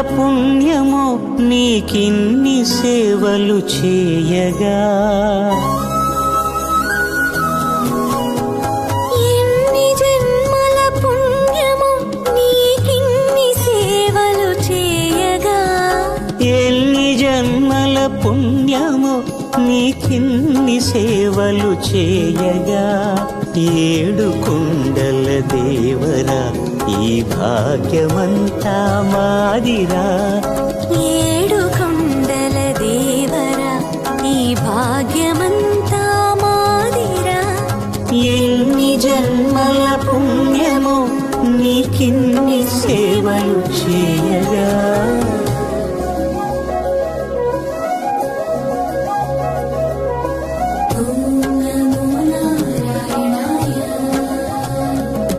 పుణ్యమో నీకిన్ని సేవలు చేయగా. ఎన్ని జన్మల పుణ్యమో నీకిన్ని సేవలు చేయగా. ఎన్ని జన్మల పుణ్యమో నీకిన్ని సేవలు చేయగా. ఏడు కొండల దేవరా ఈ భాగ్యమంతా మాదిరా. ఏడు కొండల దేవరా ఈ భాగ్యమంతా మాదిరా. ఎన్ని జన్మల పుణ్యమో నీకిన్ని సేవలు చేయ